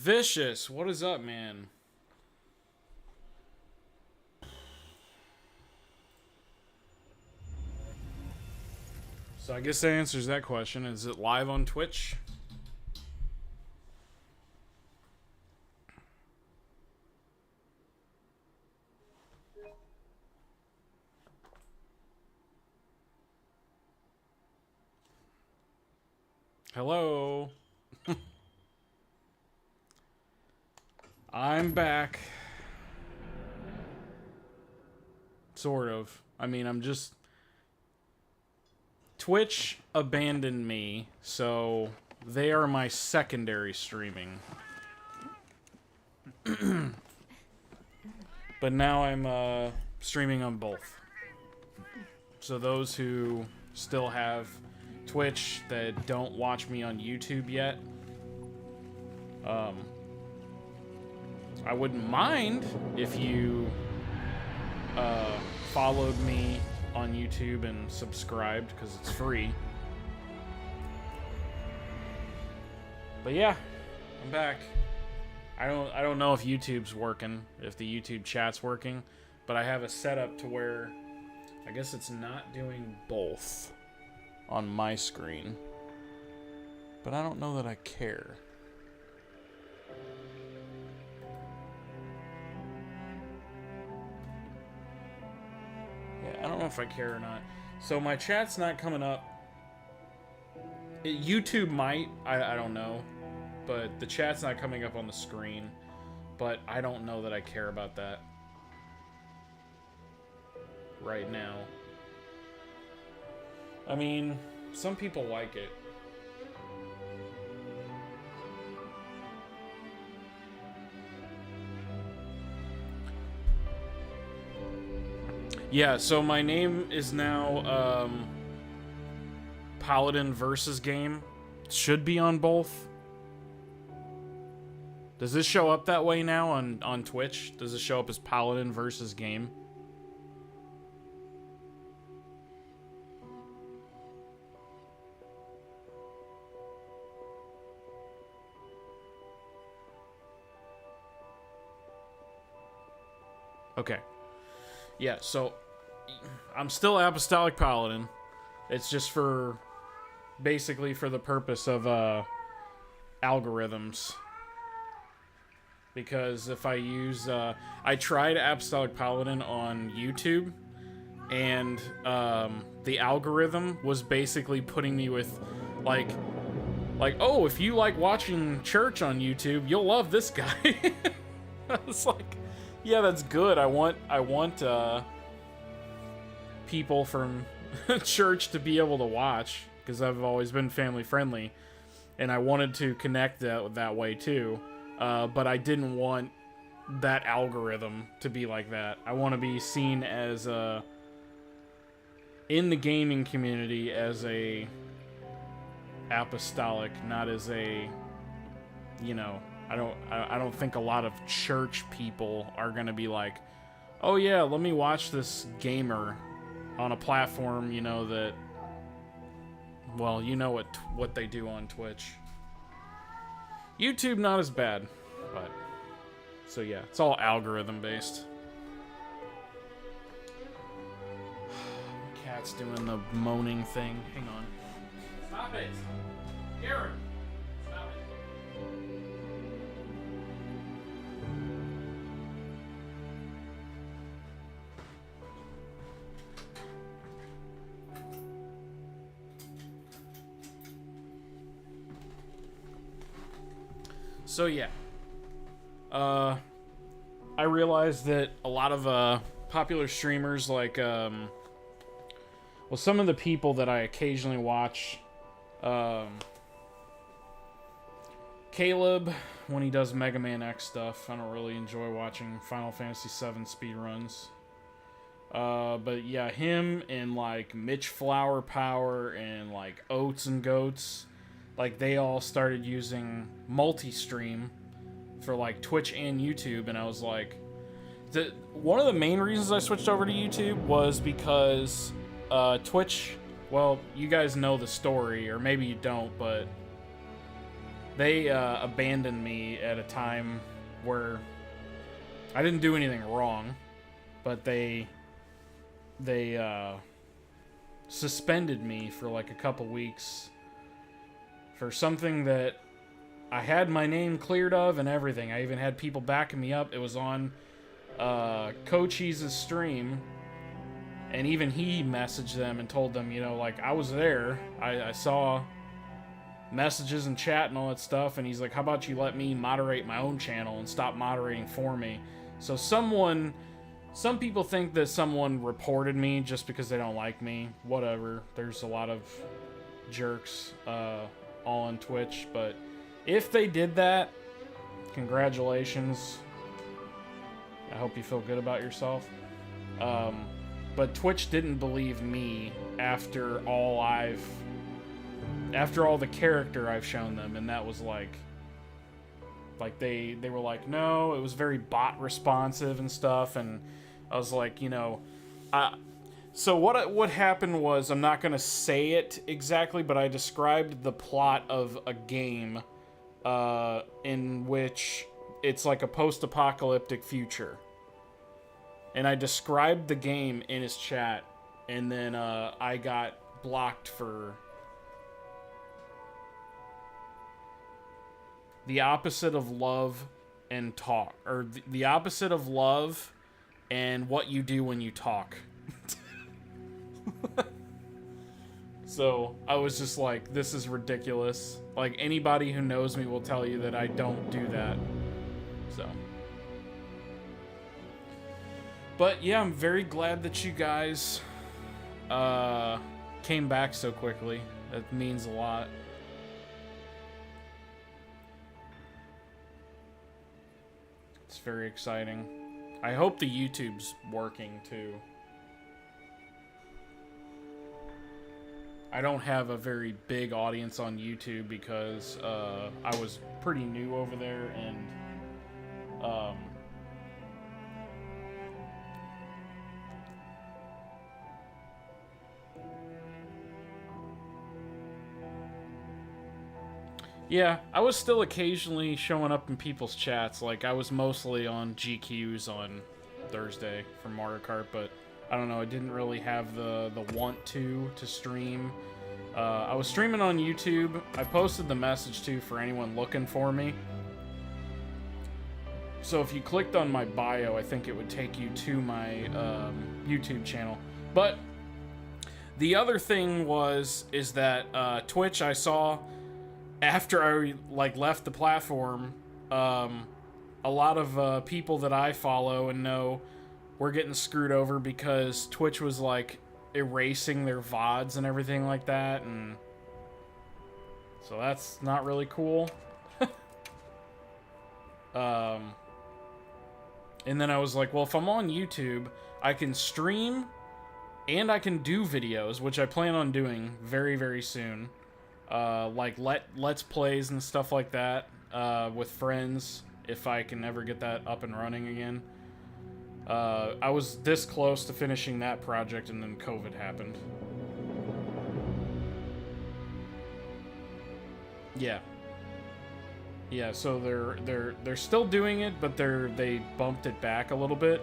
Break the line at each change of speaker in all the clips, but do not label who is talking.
Vicious, what is up, man? So I guess that answers that question. Is it live on Twitch? Hello. I'm back. Sort of. I mean, I'm just... Twitch abandoned me, so they are my secondary streaming. But now I'm streaming on both. So those who still have Twitch that don't watch me on YouTube yet, I wouldn't mind if you followed me on YouTube and subscribed, because it's free. But yeah, I'm back. I don't know if YouTube's working, if the YouTube chat's working, but I have a setup to where I guess it's not doing both on my screen. But I don't know that I care. I don't know if I care or not. So my chat's not coming up. YouTube might. I don't know. But the chat's not coming up on the screen. But I don't know that I care about that right now. I mean, some people like it. Yeah, so my name is now Paladin versus Game. Should be on both. Does this show up that way now on Twitch? Does it show up as Paladin versus Game? Okay. Yeah, so I'm still Apostolic Paladin. It's just for basically for the purpose of algorithms. Because if I use I tried Apostolic Paladin on YouTube, and the algorithm was basically putting me with like oh, if you like watching church on YouTube, you'll love this guy. I was like, yeah, that's good. I want people from church to be able to watch, because I've always been family friendly, and I wanted to connect that way too. But I didn't want that algorithm to be like that. I want to be seen as in the gaming community as a apostolic, not as a, you know, I don't think a lot of church people are gonna be like, oh yeah, let me watch this gamer on a platform, you know, that, well, you know what they do on Twitch. YouTube not as bad, but so yeah, it's all algorithm based. Cat's doing the moaning thing. Hang on. Stop it, Garrett. Stop it. So yeah, I realized that a lot of popular streamers, like well, some of the people that I occasionally watch, Caleb, when he does Mega Man X stuff, I don't really enjoy watching Final Fantasy VII speedruns. But yeah, him and like Mitch Flower Power and like Oats and Goats, like they all started using multi-stream for like Twitch and YouTube, and I was like, one of the main reasons I switched over to YouTube was because Twitch, well, you guys know the story, or maybe you don't, but They abandoned me at a time where I didn't do anything wrong, but they suspended me for like a couple weeks for something that I had my name cleared of and everything. I even had people backing me up. It was on Cochise' stream, and even he messaged them and told them, you know, like, I was there. I saw messages and chat and all that stuff, and he's like, how about you let me moderate my own channel and stop moderating for me? So some people think that someone reported me just because they don't like me. Whatever. There's a lot of jerks all on Twitch, but if they did that, congratulations. I hope you feel good about yourself. But Twitch didn't believe me after all the character I've shown them, and that was like they were like, no, it was very bot responsive and stuff, and I was like, you know, so what happened was, I'm not gonna say it exactly, but I described the plot of a game in which it's like a post-apocalyptic future. And I described the game in his chat, and then I got blocked for the opposite of love and talk, or the opposite of love and what you do when you talk. So I was just like, this is ridiculous. Like, anybody who knows me will tell you that I don't do that. So, but yeah, I'm very glad that you guys came back so quickly. That means a lot. It's very exciting. I hope the YouTube's working too. I don't have a very big audience on YouTube because I was pretty new over there, and yeah, I was still occasionally showing up in people's chats. Like, I was mostly on GQs on Thursday for Mario Kart, but I don't know, I didn't really have the want to stream. I was streaming on YouTube. I posted the message too for anyone looking for me. So if you clicked on my bio, I think it would take you to my YouTube channel. But the other thing is that Twitch, I saw after I left the platform, a lot of people that I follow and know were getting screwed over because Twitch was like erasing their VODs and everything like that, and so that's not really cool. And then I was like, well, if I'm on YouTube, I can stream and I can do videos, which I plan on doing very, very soon. Like let's plays and stuff like that with friends, if I can ever get that up and running again. I was this close to finishing that project, and then COVID happened. Yeah, so they're still doing it, but they bumped it back a little bit.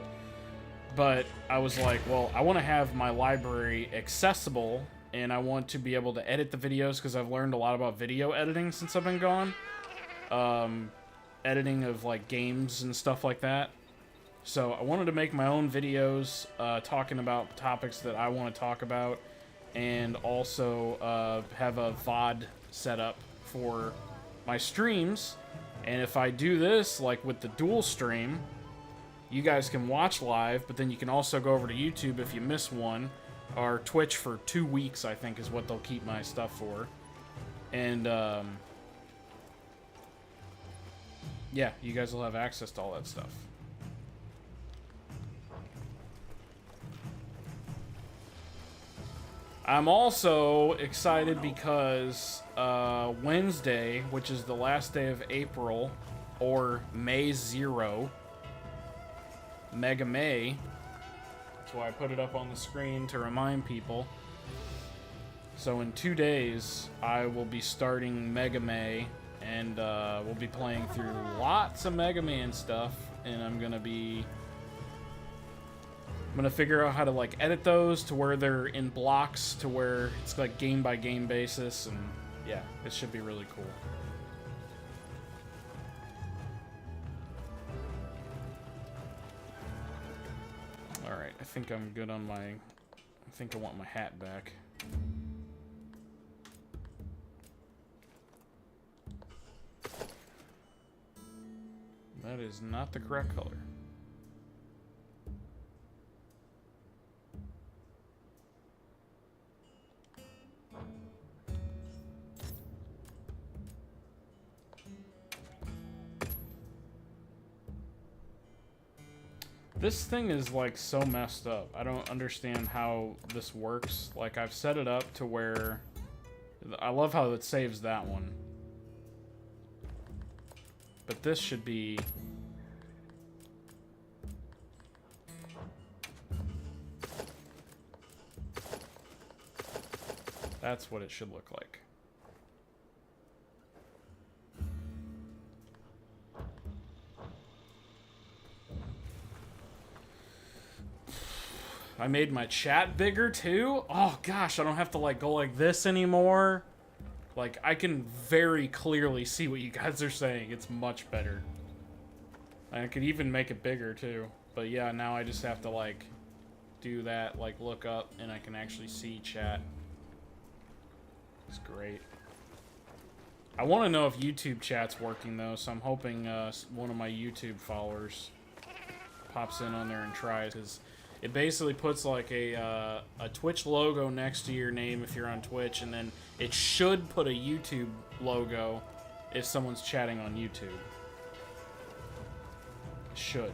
But I was like, well, I want to have my library accessible, and I want to be able to edit the videos, because I've learned a lot about video editing since I've been gone. Editing of like games and stuff like that. So I wanted to make my own videos talking about topics that I want to talk about, and also have a VOD set up for my streams. And if I do this, like with the dual stream, you guys can watch live, but then you can also go over to YouTube if you miss one, or Twitch for 2 weeks, I think is what they'll keep my stuff for. And yeah, you guys will have access to all that stuff. I'm also excited because Wednesday, which is the last day of April, or May 0, Mega May, that's why I put it up on the screen to remind people. So in 2 days, I will be starting Mega May and we'll be playing through lots of Mega Man stuff, and I'm gonna figure out how to like edit those to where they're in blocks, to where it's like game by game basis, and yeah, it should be really cool. All right, I think I'm good on my. I think I want my hat back. That is not the correct color. This thing is like so messed up. I don't understand how this works. Like, I've set it up to where I love how it saves that one. But this should be that's what it should look like. I made my chat bigger too. Oh gosh, I don't have to like go like this anymore. Like, I can very clearly see what you guys are saying. It's much better. I could even make it bigger too. But yeah, now I just have to like do that, like look up, and I can actually see chat. It's great. I want to know if YouTube chat's working though, so I'm hoping one of my YouTube followers pops in on there and tries, because it basically puts like a Twitch logo next to your name if you're on Twitch, and then it should put a YouTube logo if someone's chatting on YouTube. It should.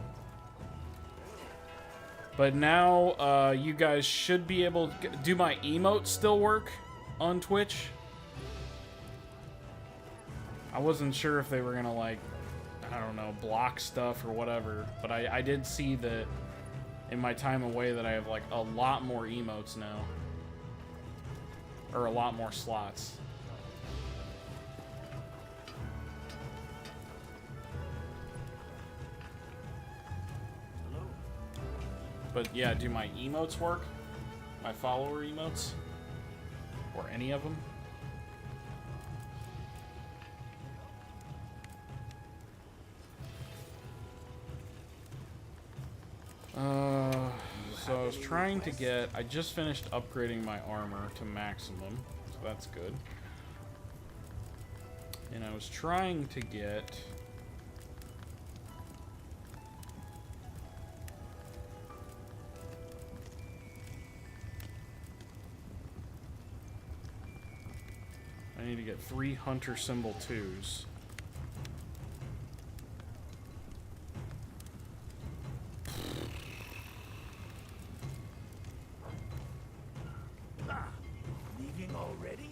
But now you guys should be able to do my emotes still work on Twitch? I wasn't sure if they were gonna like, I don't know, block stuff or whatever, but I did see that in my time away that I have like a lot more emotes now. Or a lot more slots.
Hello.
But yeah, do my emotes work? My follower emotes? Or any of them? So I was trying to get, I just finished upgrading my armor to maximum, so that's good. And I was trying to get I need to get 3 hunter symbol 2s.
Leaving already?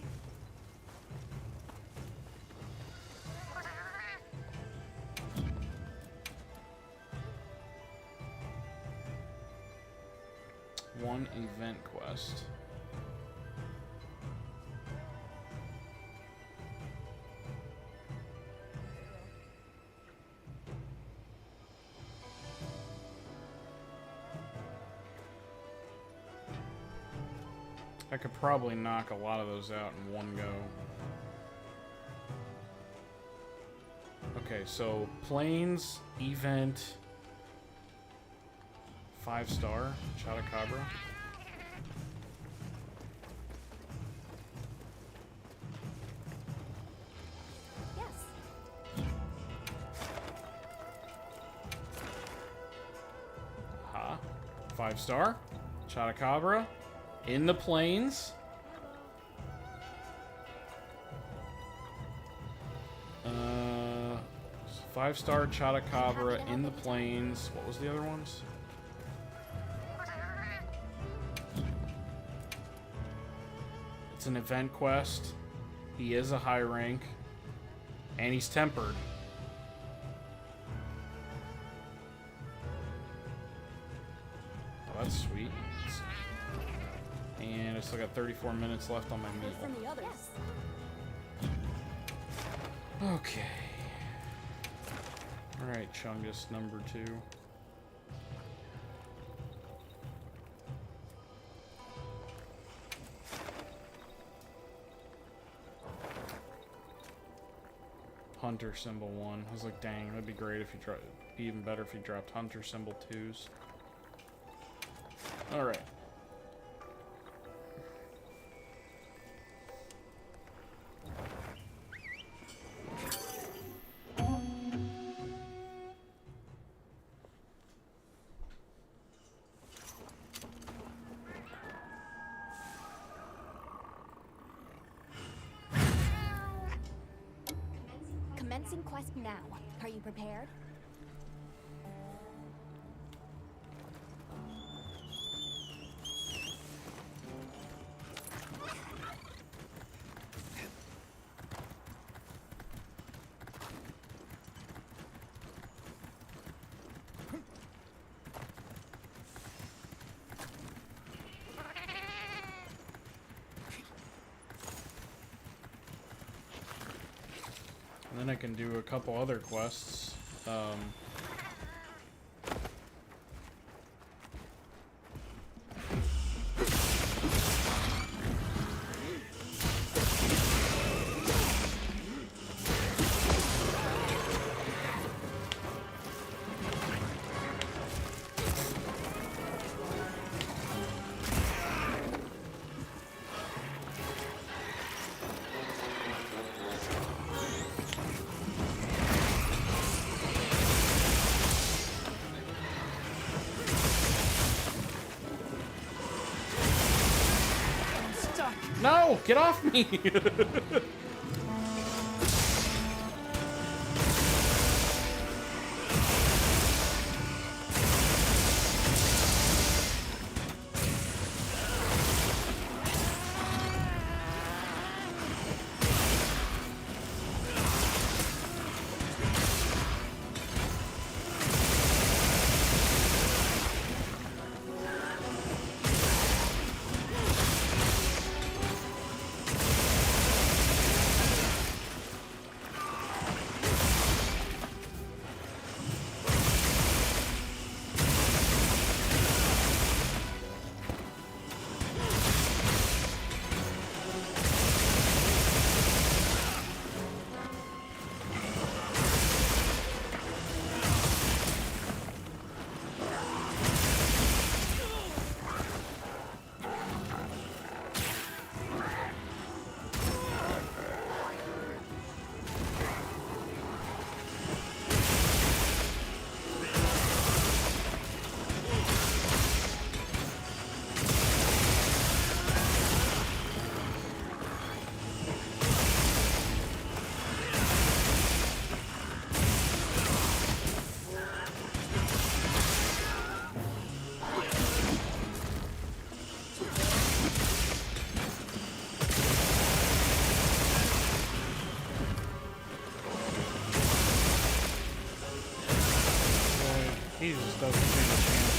One event quest. I could probably knock a lot of those out in one go. Okay, so Plains, event, 5-star, Chotacabra.
Yes.
Aha. 5-star, Chotacabra. In the Plains. 5-star Chotacabra in the Plains. What was the other ones? It's an event quest. He is a high rank. And he's tempered. Oh, that's sweet. And I still got 34 minutes left on my meal.
From the others. Yes.
Okay. Alright, Chungus number 2. Hunter symbol 1. I was like, dang, that'd be great if you dropped. Be even better if you dropped Hunter symbol 2s. Alright.
Commencing quest now. Are you prepared?
And then I can do a couple other quests. No! Get off me! He just doesn't stand a chance.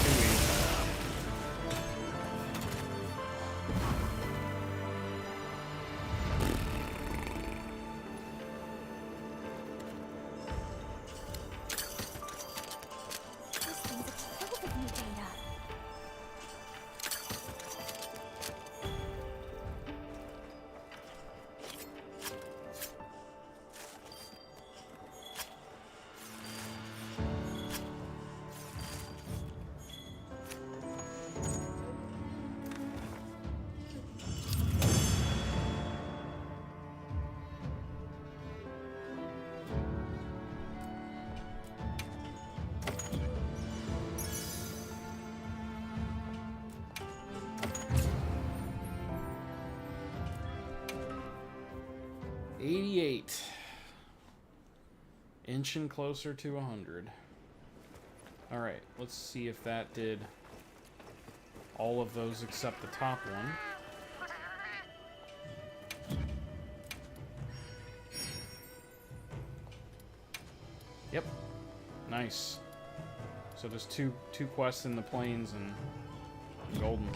Too easy.
This thing's a trove of new data.
$88. Inching closer to 100. Alright, let's see if that did all of those except the top one. Yep. Nice. So there's two quests in the plains and Golden.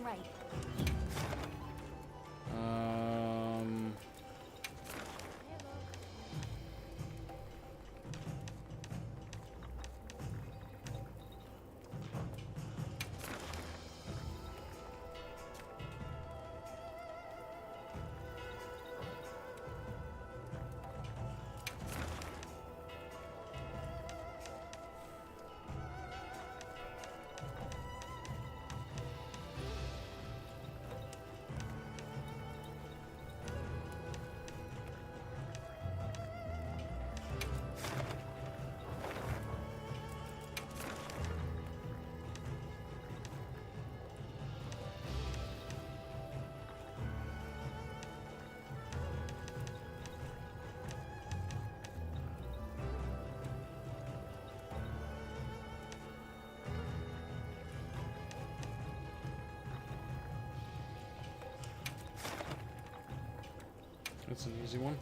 Right.
That's an easy one.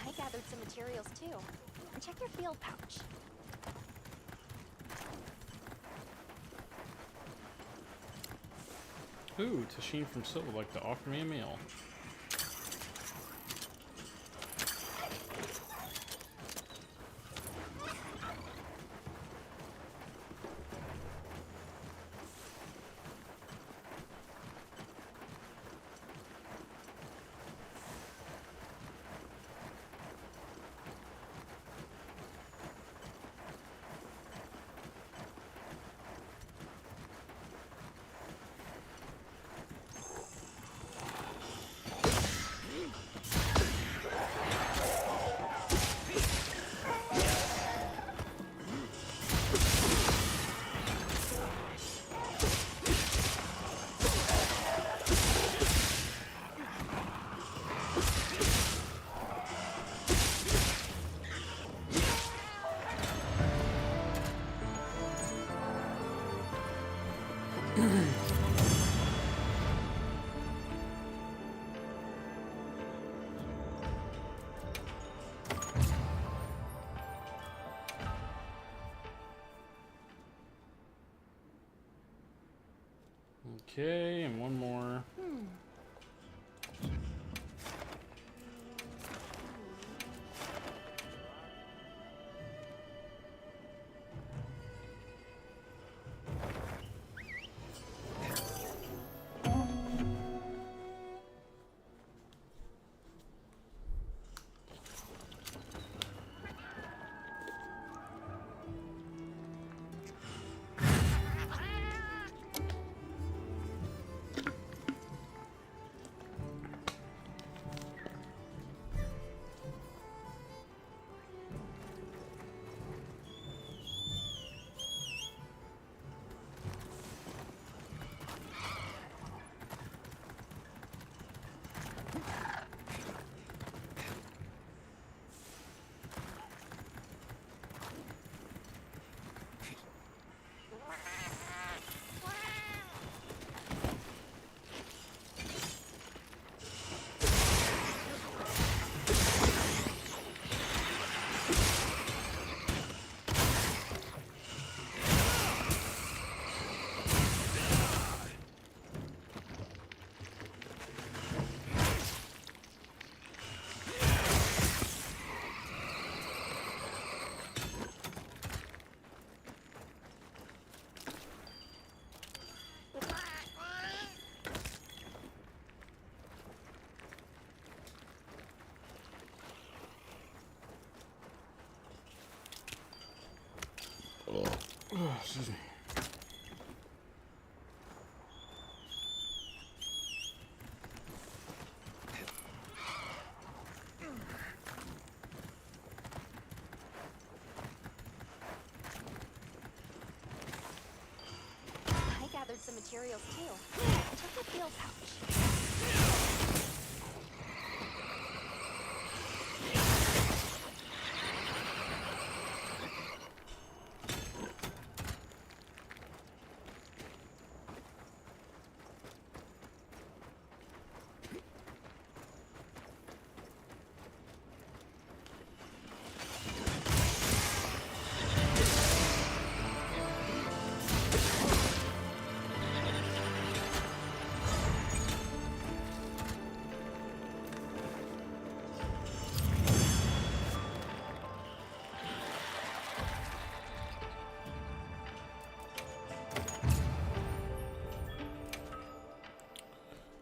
I gathered some materials too. And check your field pouch.
Ooh, Tasheen from Silver would like to offer me a meal. Okay, and one more.
I gathered some materials too. And check your field pouch.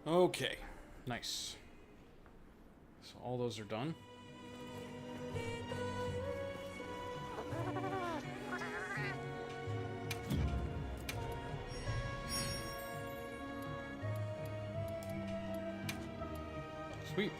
Okay, nice. So all those are done. Sweet.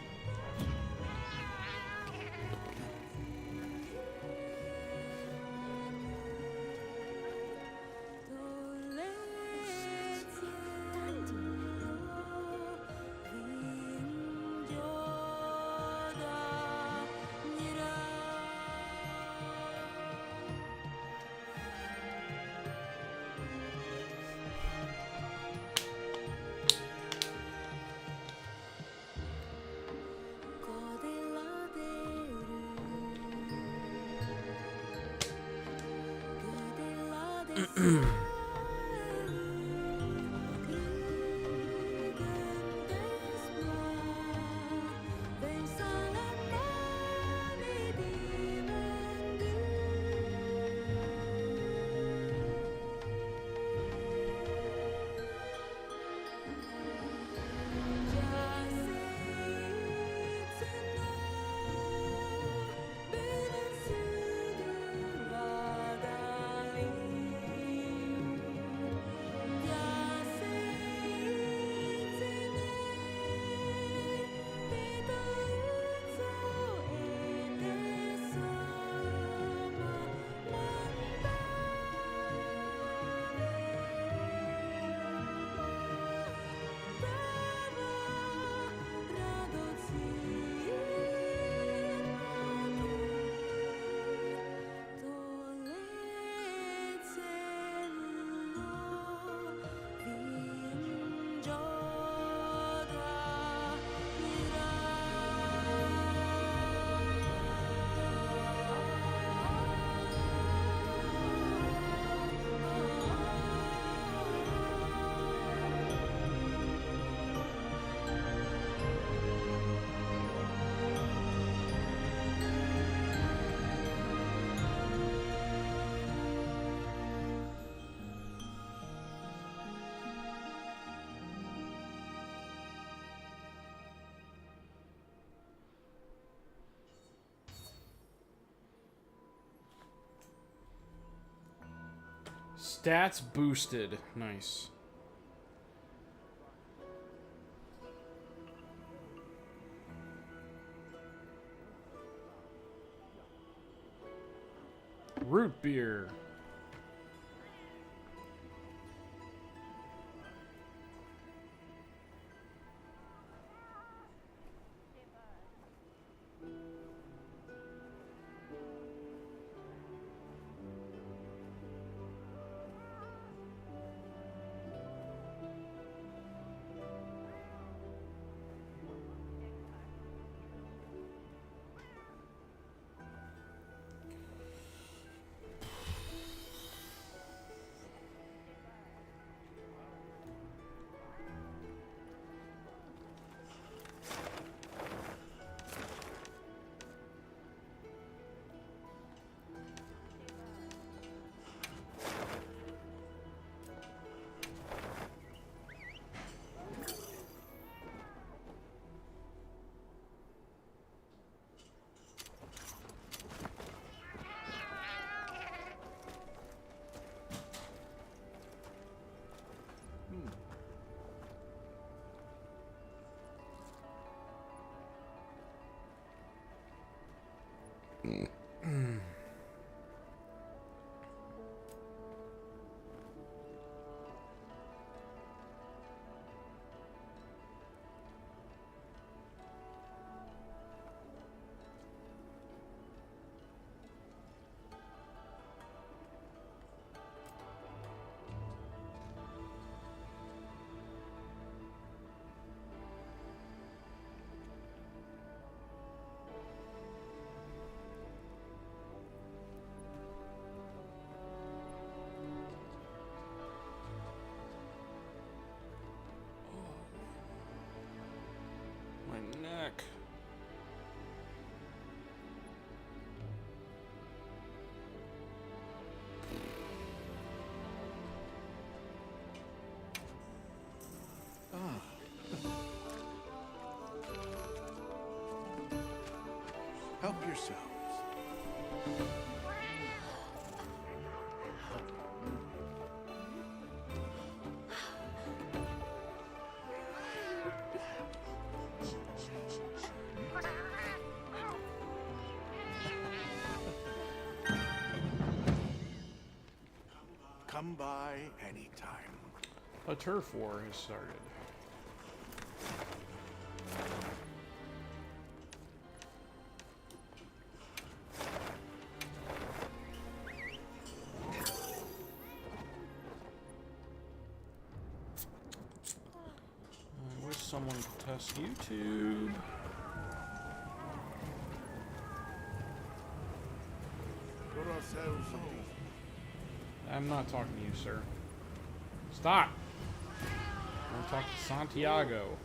Stats boosted. Nice. Root beer. My neck.
Help yourselves. Come by anytime.
A turf war has started. I wish someone could test YouTube.
Got ourselves some decent.
I'm not talking to you, sir. Stop! I want to talk to Santiago.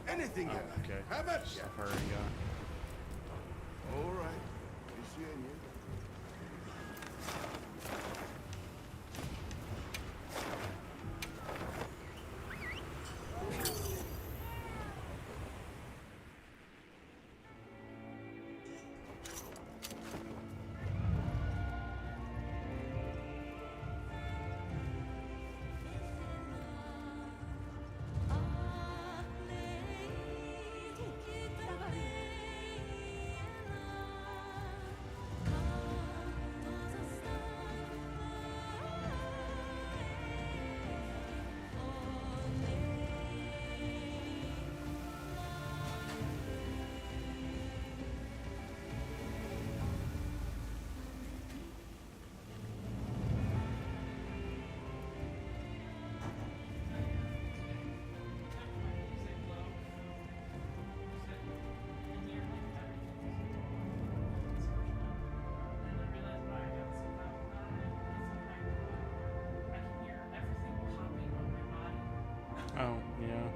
Anything
Oh,
you like.
okay.
Have at ya.
Stuff I already got.
All right. You seeing you?
Oh, yeah.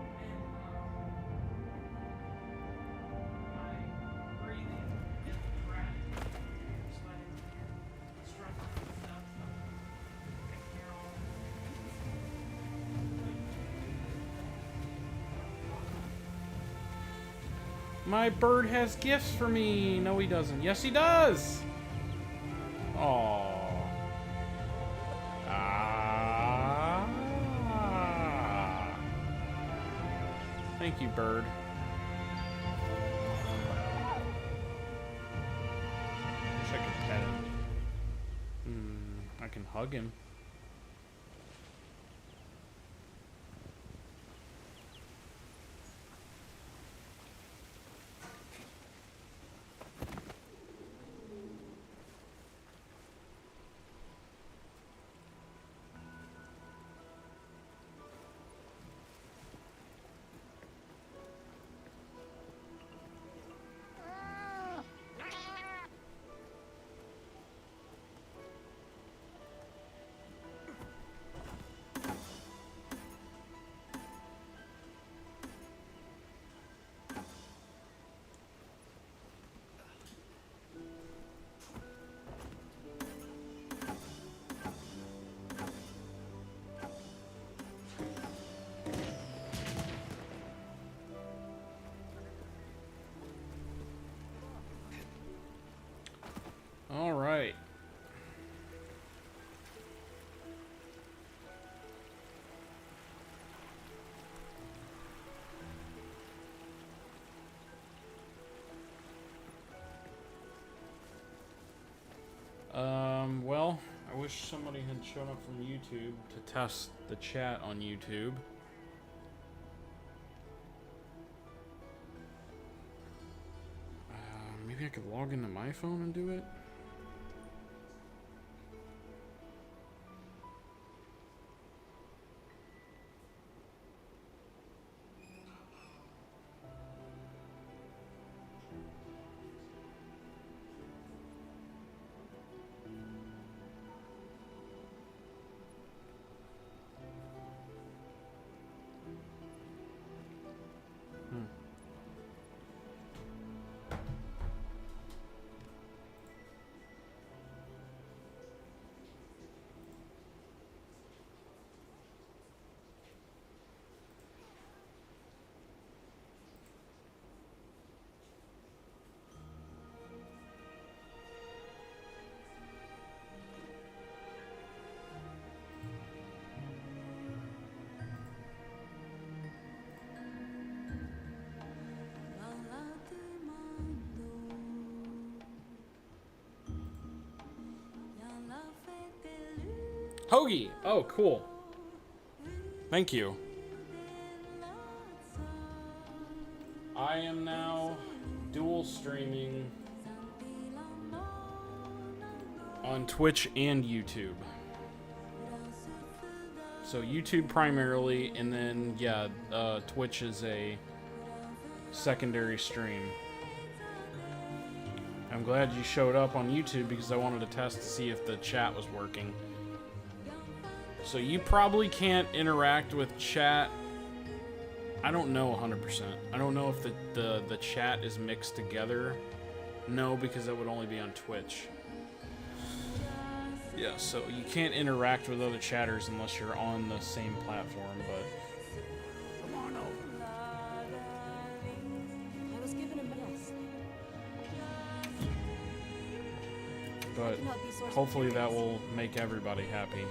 My bird has gifts for me. No, he doesn't. Yes, he does. Aww. Ah. Thank you, bird. Wish I could pet him. I can hug him. Well, I wish somebody had shown up from YouTube to test the chat on YouTube. Maybe I could log into my phone and do it? Hoagie! Oh, cool. Thank you. I am now dual streaming on Twitch and YouTube. So YouTube primarily, and then, yeah, Twitch is a secondary stream. I'm glad you showed up on YouTube because I wanted to test to see if the chat was working. So you probably can't interact with chat. I don't know 100%. I don't know if the chat is mixed together. No, because that would only be on Twitch. Yeah, so you can't interact with other chatters unless you're on the same platform, but...
Come on over.
I was given a mess.
But hopefully that will make everybody happy.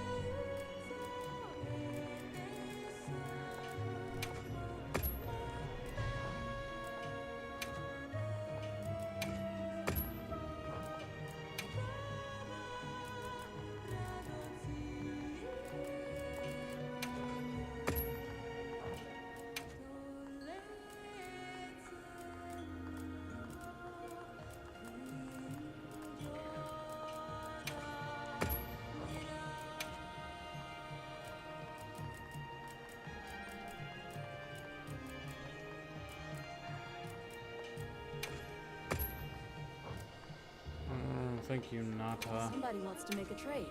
Thank you, Nata.
Somebody wants to make a trade.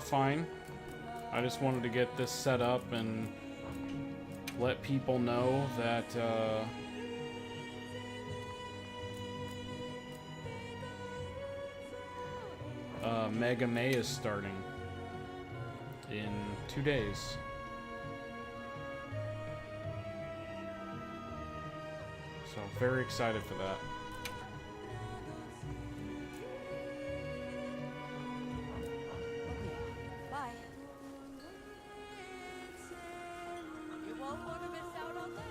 Fine. I just wanted to get this set up and let people know that, Mega May is starting in 2 days. So, very excited for that.
Bye. You won't want to miss out on this.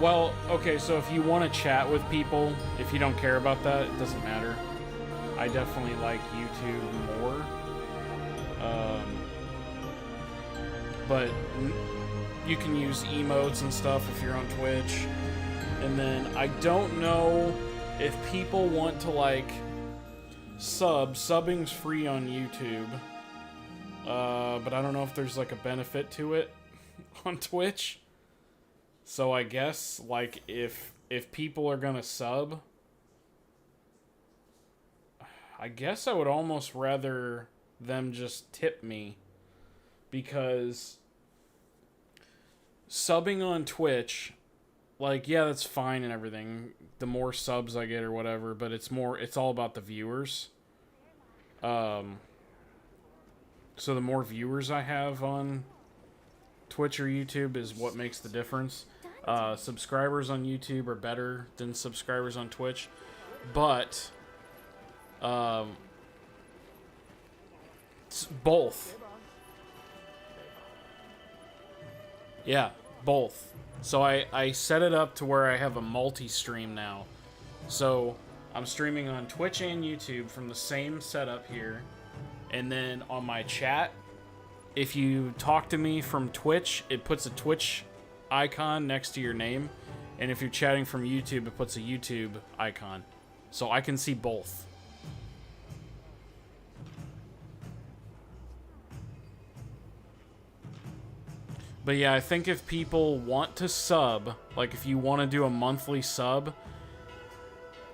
Well, okay, so if you want to chat with people, if you don't care about that, it doesn't matter. I definitely like YouTube more. But you can use emotes and stuff if you're on Twitch. And then I don't know if people want to, like, subbing's free on YouTube. But I don't know if there's, like, a benefit to it on Twitch. So I guess, like, if people are gonna sub, I guess I would almost rather them just tip me, because subbing on Twitch, like, yeah, that's fine and everything. The more subs I get or whatever, but it's all about the viewers. So the more viewers I have on Twitch or YouTube is what makes the difference. Subscribers on YouTube are better than subscribers on Twitch, but both. Yeah, both. So I set it up to where I have a multi-stream now. So I'm streaming on Twitch and YouTube from the same setup here. And then on my chat, if you talk to me from Twitch, it puts a Twitch icon next to your name. And if you're chatting from YouTube, it puts a YouTube icon. So I can see both. But yeah, I think if people want to sub, like if you want to do a monthly sub,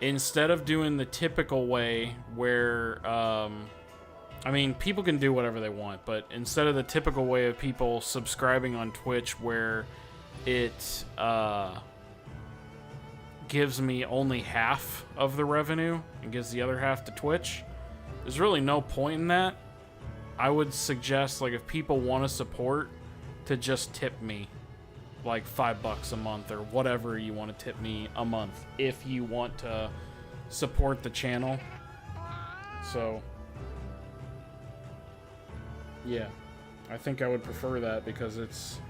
instead of doing the typical way where, I mean, people can do whatever they want, but instead of the typical way of people subscribing on Twitch where it gives me only half of the revenue and gives the other half to Twitch, there's really no point in that. I would suggest, like, if people want to support, to just tip me like $5 a month or whatever you want to tip me a month if you want to support the channel. So yeah, I think I would prefer that because it's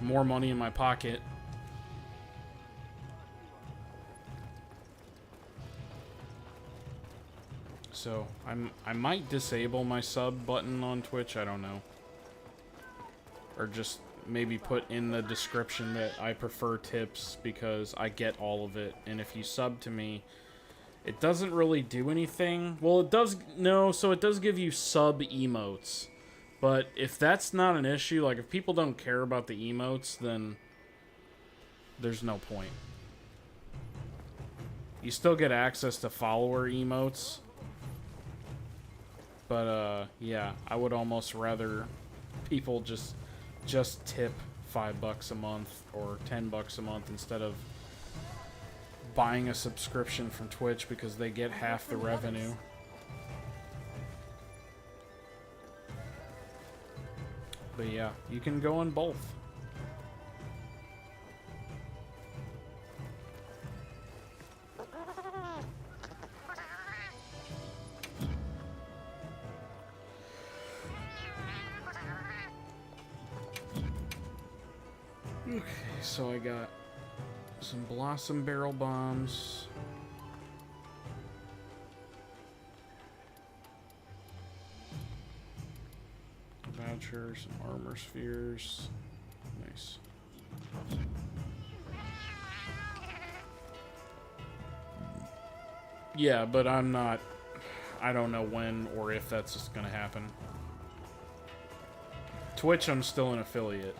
more money in my pocket. So I might disable my sub button on Twitch, I don't know. Or just maybe put in the description that I prefer tips because I get all of it. And if you sub to me, it doesn't really do anything. Well, it does, no, so it does give you sub emotes. But if that's not an issue, like if people don't care about the emotes, then there's no point. You still get access to follower emotes. But, yeah, I would almost rather people just tip $5 a month or $10 a month instead of buying a subscription from Twitch because they get half the revenue. But yeah, you can go on both. Okay, so I got some Blossom Barrel Bombs. Voucher, some Armor Spheres. Nice. Yeah, but I don't know when or if that's just gonna happen. Twitch, I'm still an affiliate.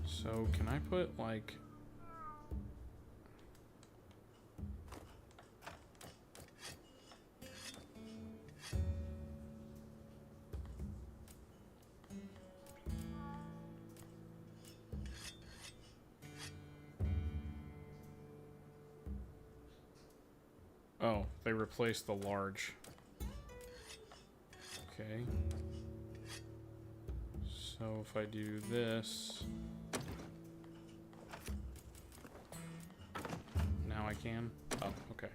So, can I put, like... Oh, they replaced the large. Okay. So, if I do this... Now I can? Oh, okay.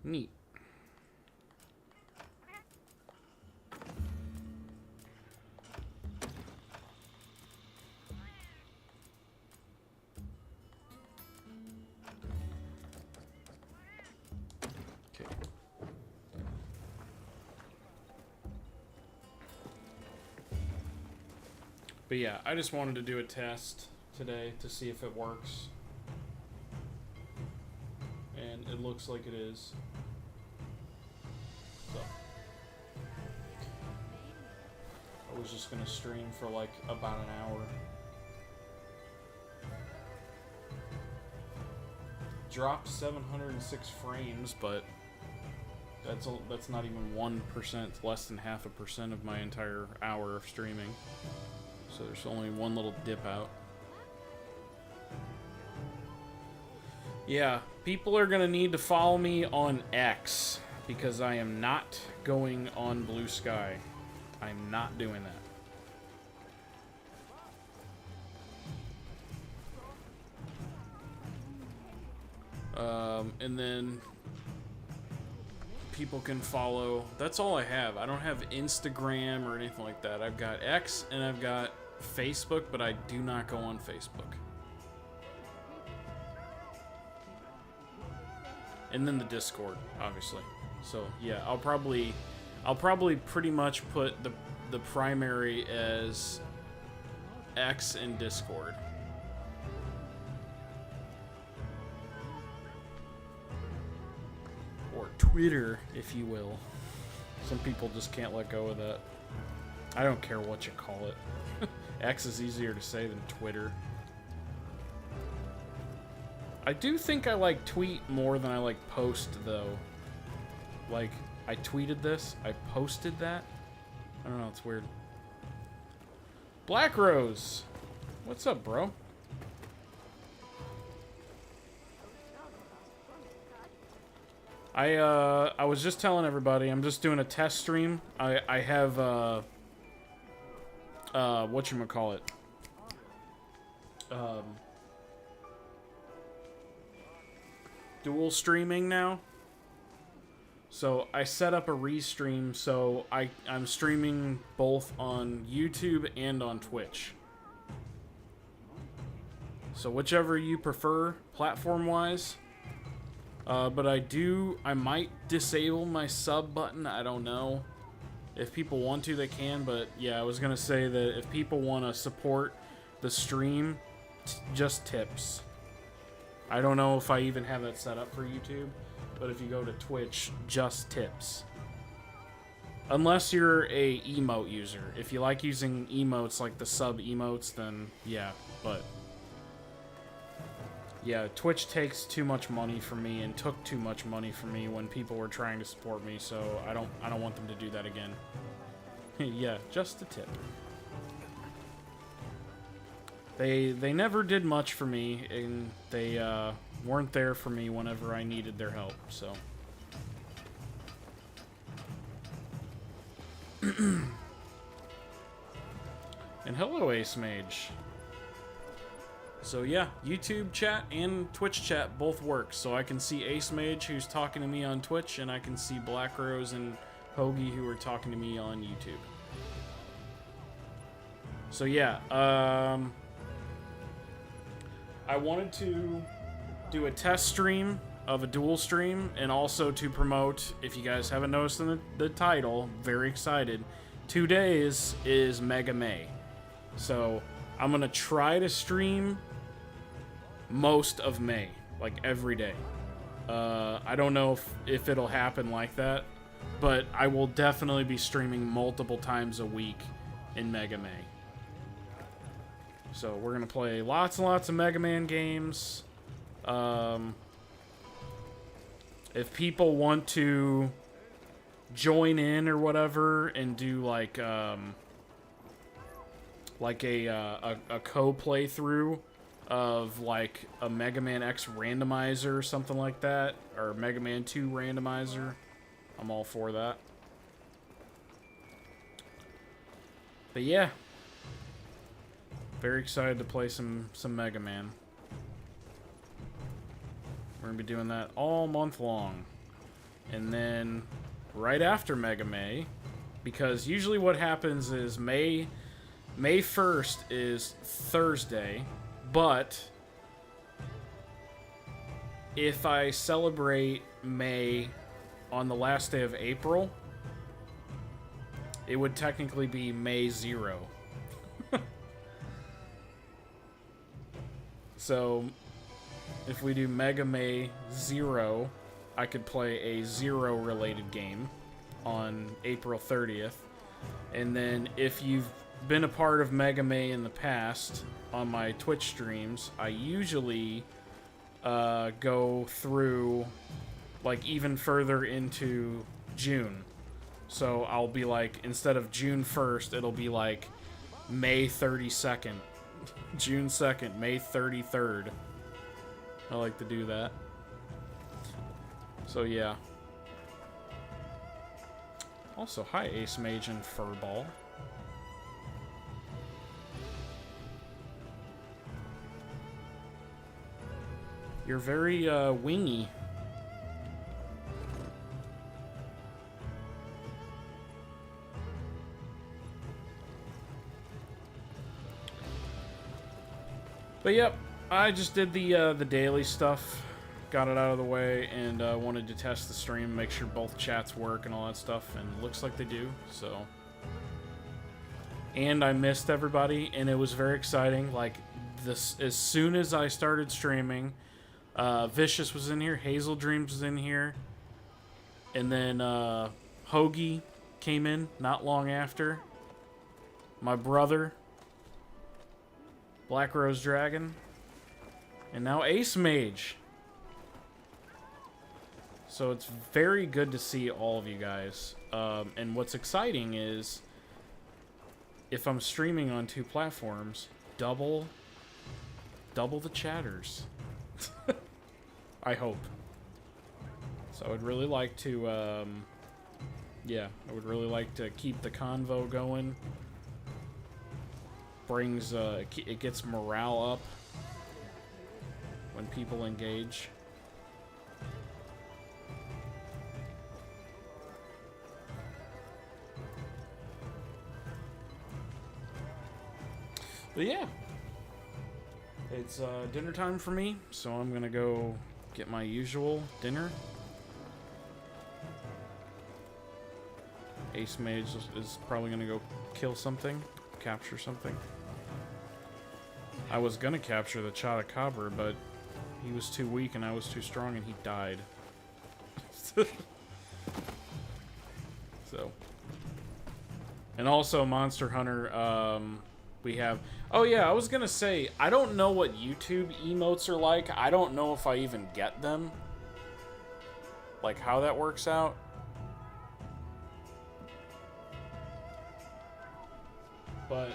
Neat. Okay. But yeah, I just wanted to do a test today to see if it works. And it looks like it is. So I was just gonna stream for like about an hour. dropped 706 frames, but that's not even 1%, less than 0.5% of my entire hour of streaming. So there's only one little dip out. Yeah, people are gonna need to follow me on X because I am not going on Blue Sky. I'm not doing that. And then people can follow. That's all I have. I don't have Instagram or anything like that. I've got X and I've got Facebook, but I do not go on Facebook. And then the Discord, obviously. So yeah, I'll probably pretty much put the primary as X and Discord. Or Twitter, if you will. Some people just can't let go of that. I don't care what you call it. X is easier to say than Twitter. I do think I like tweet more than I like post, though. Like, I tweeted this, I posted that. I don't know, it's weird. Black Rose! What's up, bro? I was just telling everybody, I'm just doing a test stream. I have, whatchamacallit? Dual streaming now. So I set up a restream, so I'm streaming both on YouTube and on Twitch. So whichever you prefer, platform-wise. But I might disable my sub button, I don't know. If people want to, they can, but yeah, I was gonna say that if people want to support the stream, just tips. I don't know if I even have that set up for YouTube, but if you go to Twitch, just tips. Unless you're a emote user. If you like using emotes like the sub emotes, then yeah, but yeah, Twitch takes too much money from me and took too much money from me when people were trying to support me, so I don't want them to do that again. Yeah, just a tip. They never did much for me, and they weren't there for me whenever I needed their help, so. And hello, Ace Mage. So yeah, YouTube chat and Twitch chat both work, so I can see Ace Mage who's talking to me on Twitch, and I can see Black Rose and Hoagie who are talking to me on YouTube. So yeah, I wanted to do a test stream of a dual stream, and also to promote, if you guys haven't noticed in the title, very excited, 2 days is Mega May. So I'm gonna try to stream most of May, like every day. I don't know if it'll happen like that, but I will definitely be streaming multiple times a week in Mega May. So we're gonna play lots and lots of Mega Man games. If people want to join in or whatever and do like a co-playthrough of like a Mega Man X randomizer or something like that, or Mega Man 2 randomizer, I'm all for that. But yeah, very excited to play some Mega Man. We're gonna be doing that all month long, and then right after Mega May, because usually what happens is May 1st is Thursday, but if I celebrate May on the last day of April, it would technically be May 0. So if we do Mega May 0, I could play a 0 related game on April 30th. And then if you've been a part of Mega May in the past on my Twitch streams, I usually go through like even further into June. So I'll be like, instead of June 1st, it'll be like May 32nd, June 2nd, May 33rd. I like to do that. So yeah. Also, hi Ace Mage and Furball. You're very wingy. But yep, I just did the daily stuff, got it out of the way, and wanted to test the stream, make sure both chats work and all that stuff, and it looks like they do. So, and I missed everybody, and it was very exciting. Like this, as soon as I started streaming, Vicious was in here, Hazel Dreams was in here, and then Hoagie came in not long after. My brother, Black Rose Dragon, and now Ace Mage. So it's very good to see all of you guys. And what's exciting is, if I'm streaming on 2 platforms, double the chatters. I hope. So I would really like to, yeah, I would really like to keep the convo going. Brings, it gets morale up when people engage. But yeah, it's dinner time for me, so I'm gonna go get my usual dinner. Ace Mage is probably gonna go kill something, capture something. I was gonna capture the Chotacabra, but he was too weak and I was too strong and he died. So. And also Monster Hunter, we have... Oh yeah, I was gonna say, I don't know what YouTube emotes are like. I don't know if I even get them. Like how that works out. But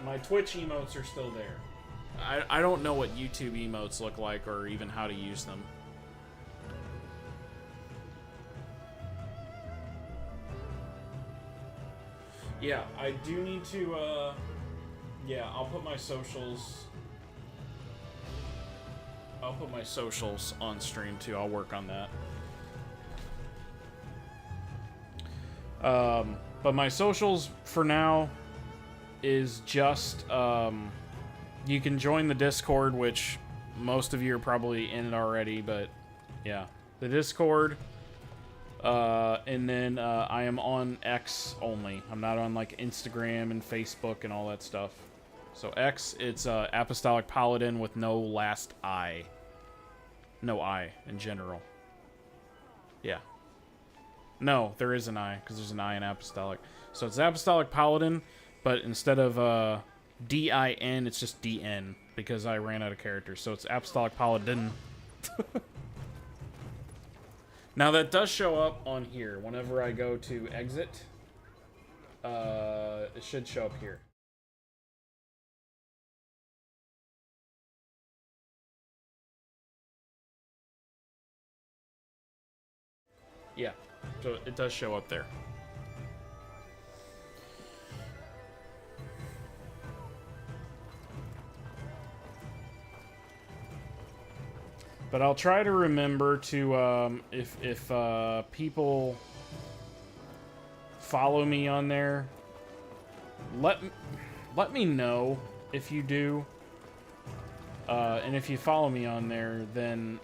my Twitch emotes are still there. I don't know what YouTube emotes look like or even how to use them. Yeah, I do need to, yeah, I'll put my socials on stream too. I'll work on that. But my socials for now is just, you can join the Discord, which most of you are probably in it already, but yeah, the Discord. And then I am on X only. I'm not on like Instagram and Facebook and all that stuff. So X, it's Apostolic Paladin with no last I. No I in general. Yeah. No, there is an I, because there's an I in Apostolic. So it's Apostolic Paladin, but instead of D-I-N, it's just D-N, because I ran out of characters. So it's Apostolic Paladin. Now that does show up on here. Whenever I go to exit, it should show up here. Yeah, so it does show up there. But I'll try to remember to, if people follow me on there, let me know if you do. And if you follow me on there, then,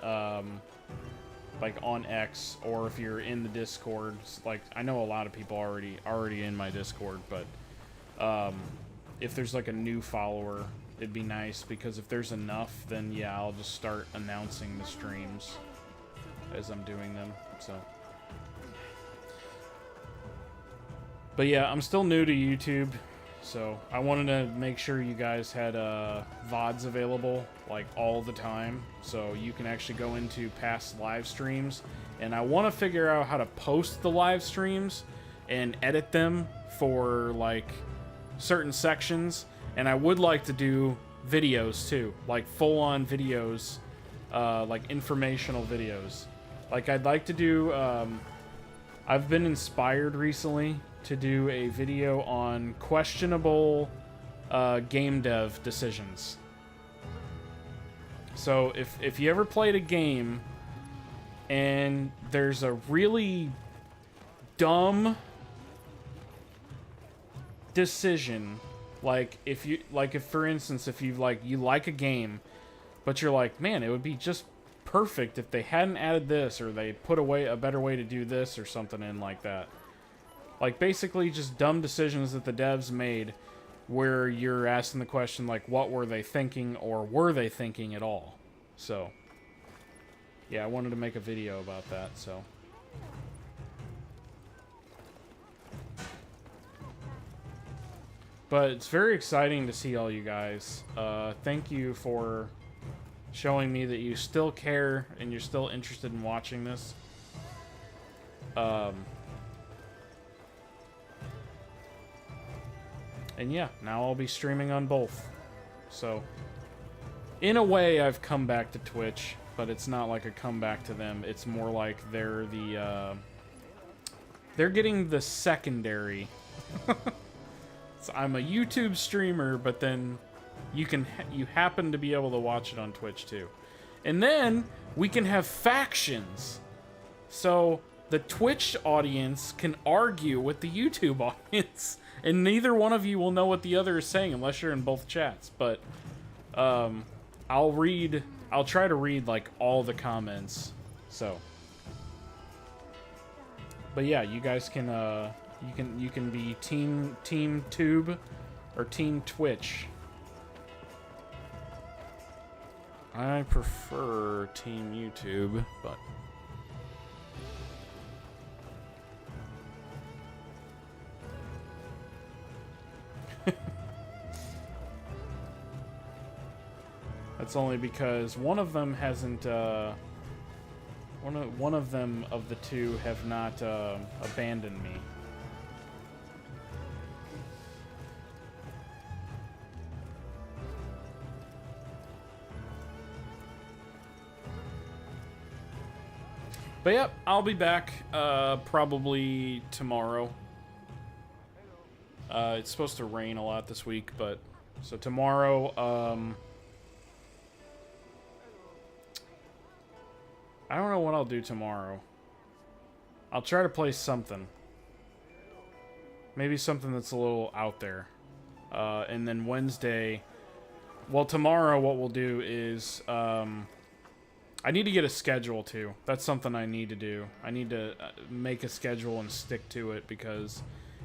like on X, or if you're in the Discord, like I know a lot of people already in my Discord, but if there's like a new follower, it'd be nice, because if there's enough, then yeah, I'll just start announcing the streams as I'm doing them. So, but yeah, I'm still new to YouTube, So I wanted to make sure you guys had VODs available like all the time, so you can actually go into past live streams. And I want to figure out how to post the live streams and edit them for like certain sections. And I would like to do videos too, like full-on videos, like informational videos. Like I'd like to do, I've been inspired recently to do a video on questionable game dev decisions. So if you ever played a game and there's a really dumb decision, like if for instance, if you like a game, but you're like, man, it would be just perfect if they hadn't added this, or they put away a better way to do this or something in like that. Like basically just dumb decisions that the devs made where you're asking the question like, what were they thinking, or were they thinking at all? So yeah, I wanted to make a video about that, so. But it's very exciting to see all you guys. Thank you for showing me that you still care and you're still interested in watching this. And yeah, now I'll be streaming on both. So, in a way, I've come back to Twitch, but it's not like a comeback to them. It's more like they're getting the secondary. So I'm a YouTube streamer, but then you happen to be able to watch it on Twitch too. And then we can have factions. So the Twitch audience can argue with the YouTube audience, and neither one of you will know what the other is saying unless you're in both chats. But I'll try to read like all the comments. So, but yeah, you guys can you can be team Tube or team Twitch. I prefer team YouTube, but that's only because one of them hasn't one of them of the two have not abandoned me. But yep, I'll be back probably tomorrow. It's supposed to rain a lot this week, but so tomorrow, I don't know what I'll do tomorrow. I'll try to play something. Maybe something that's a little out there. And then Wednesday, well, tomorrow what we'll do is, I need to get a schedule too. That's something I need to do. I need to make a schedule and stick to it, because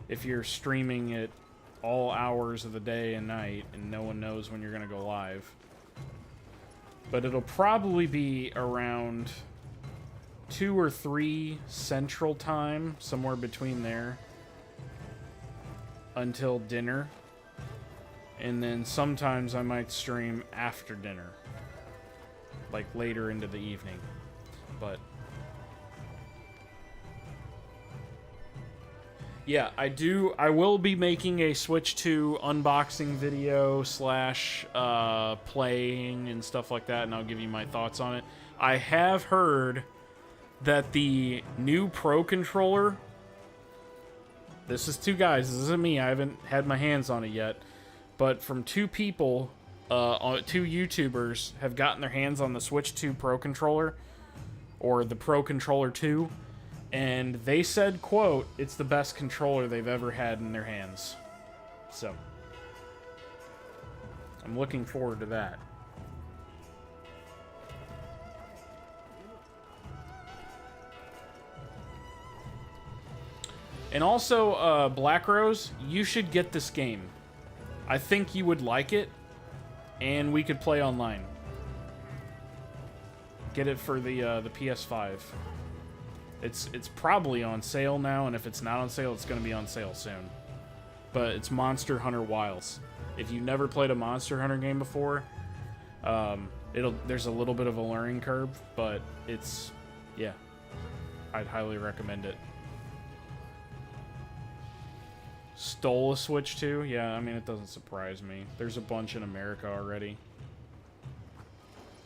if you're streaming it all hours of the day and night and no one knows when you're going to go live. But it'll probably be around 2 or 3 Central Time, somewhere between there, until dinner. And then sometimes I might stream after dinner, like later into the evening. But yeah, I will be making a Switch 2 unboxing video / playing and stuff like that, and I'll give you my thoughts on it. I have heard that the new Pro Controller, this is 2 guys, this isn't me, I haven't had my hands on it yet, but from 2 people, 2 YouTubers have gotten their hands on the Switch 2 Pro Controller, or the Pro Controller 2, and they said, quote, it's the best controller they've ever had in their hands. So, I'm looking forward to that. And also, Black Rose, you should get this game. I think you would like it, and we could play online. Get it for the PS5. It's probably on sale now, and if it's not on sale, it's going to be on sale soon. but it's Monster Hunter Wilds. If you've never played a Monster Hunter game before, there's a little bit of a learning curve, but it's, yeah, I'd highly recommend it. Stole a Switch too? Yeah, I mean, it doesn't surprise me. There's a bunch in America already.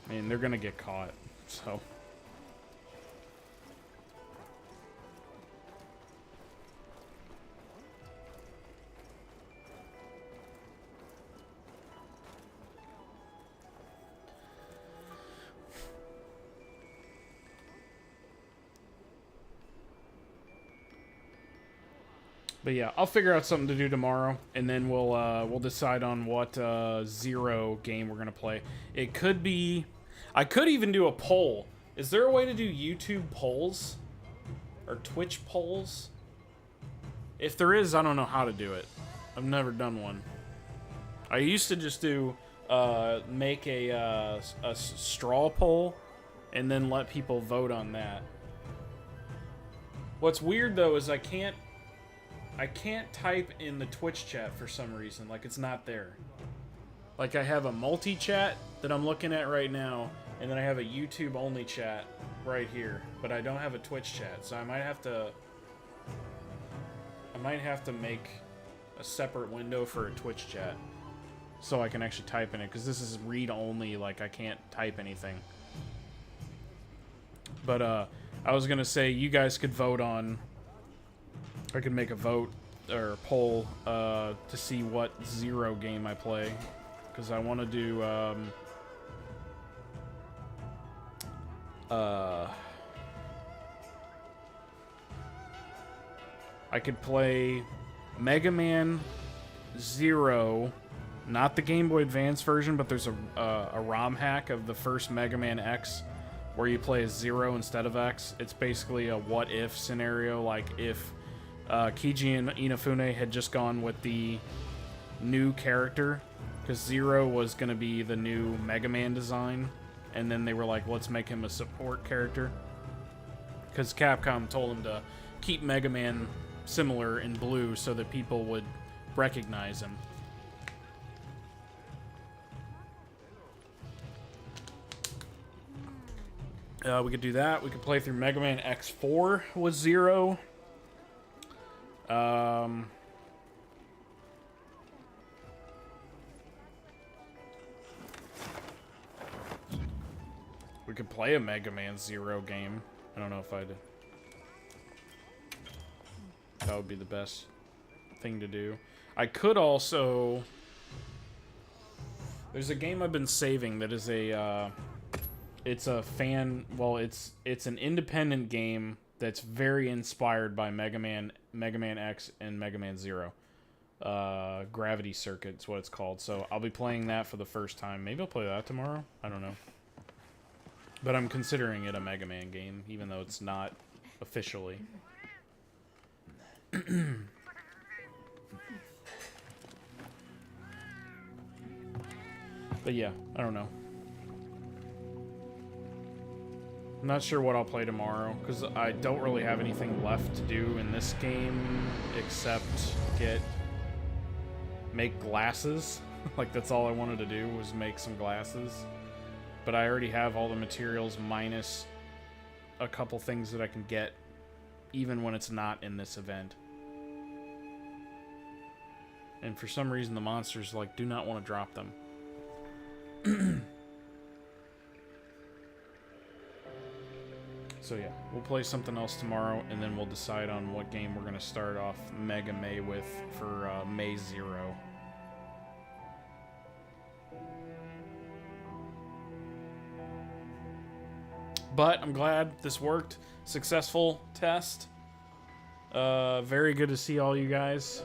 I mean, they're gonna get caught, so. But yeah, I'll figure out something to do tomorrow, and then we'll decide on what Zero game we're gonna play. It could be, I could even do a poll. Is there a way to do YouTube polls or Twitch polls? If there is, I don't know how to do it. I've never done one. I used to just do make a straw poll and then let people vote on that. What's weird though is I can't type in the Twitch chat for some reason. Like, it's not there. Like, I have a multi-chat that I'm looking at right now, and then I have a YouTube-only chat right here. But I don't have a Twitch chat, so I might have to make a separate window for a Twitch chat so I can actually type in it, because this is read-only, like, I can't type anything. But, I was gonna say, you guys could vote on... I could make a vote or poll to see what Zero game I play, because I want to do I could play Mega Man Zero, not the Game Boy Advance version, but there's a ROM hack of the first Mega Man X where you play as Zero instead of X. It's basically a what if scenario, like if Keiji and Inafune had just gone with the new character, because Zero was going to be the new Mega Man design, and then they were like, let's make him a support character, because Capcom told him to keep Mega Man similar in blue so that people would recognize him. We could do that. We could play through Mega Man X4 with Zero. We could play a Mega Man Zero game. I don't know if I'd... That would be the best thing to do. I could also... There's a game I've been saving that is a... it's a fan... Well, it's an independent game that's very inspired by Mega Man X and Mega Man Zero. Gravity Circuit is what it's called. So I'll be playing that for the first time. Maybe I'll play that tomorrow. I don't know. But I'm considering it a Mega Man game, even though it's not officially. But yeah, I don't know. I'm not sure what I'll play tomorrow, because I don't really have anything left to do in this game except make glasses. Like, that's all I wanted to do, was make some glasses. But I already have all the materials minus a couple things that I can get even when it's not in this event. And for some reason the monsters, like, do not want to drop them. So yeah, we'll play something else tomorrow, and then we'll decide on what game we're going to start off Mega May with for May 0. But I'm glad this worked. Successful test. Very good to see all you guys.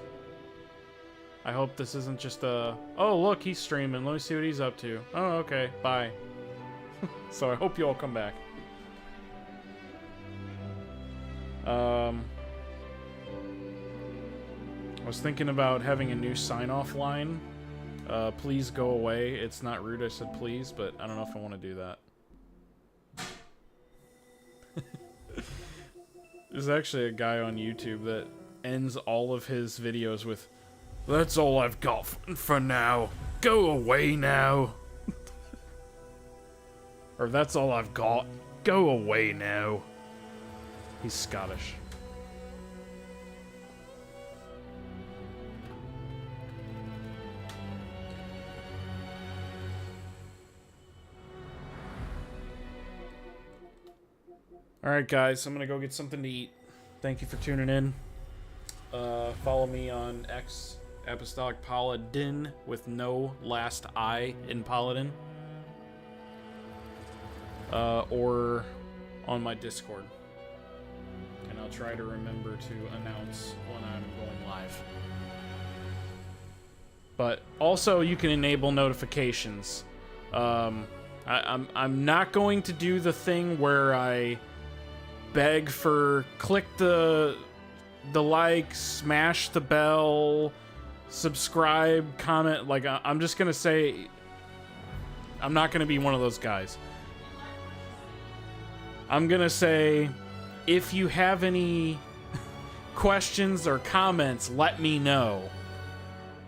I hope this isn't just a... Oh, look, he's streaming. Let me see what he's up to. Oh, okay. Bye. So I hope you all come back. I was thinking about having a new sign-off line. Please go away. It's not rude I said please, but I don't know if I want to do that. There's actually a guy on YouTube that ends all of his videos with That's all I've got for now. Go away now. Or that's all I've got. Go away now. He's Scottish. Alright guys, I'm gonna go get something to eat. Thank you for tuning in. Follow me on X, Apostolic Paladin, with no last I in Paladin. Or on my Discord. And I'll try to remember to announce when I'm going live. But also you can enable notifications. I'm not going to do the thing where I beg for click the like, smash the bell, subscribe, comment. Like, I'm just gonna say I'm not gonna be one of those guys. I'm gonna say, if you have any questions or comments, let me know.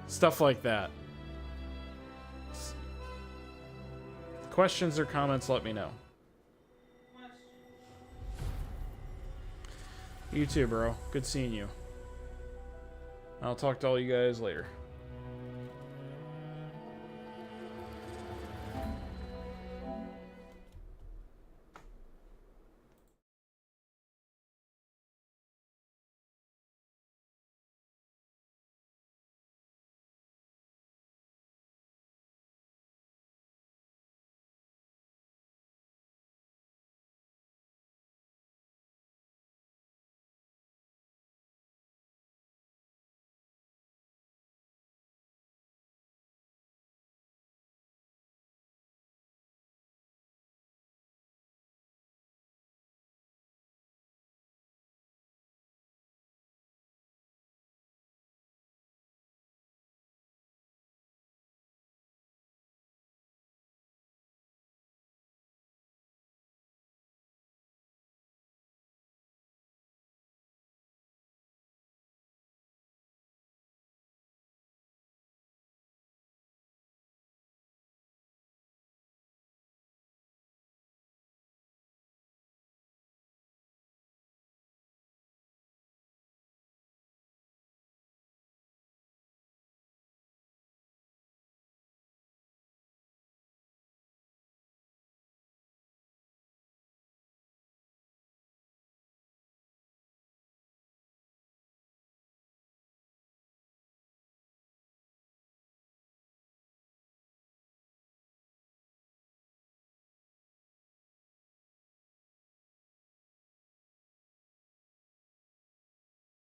Stuff like that. Questions or comments, let me know. You too, bro. Good seeing you. I'll talk to all you guys later.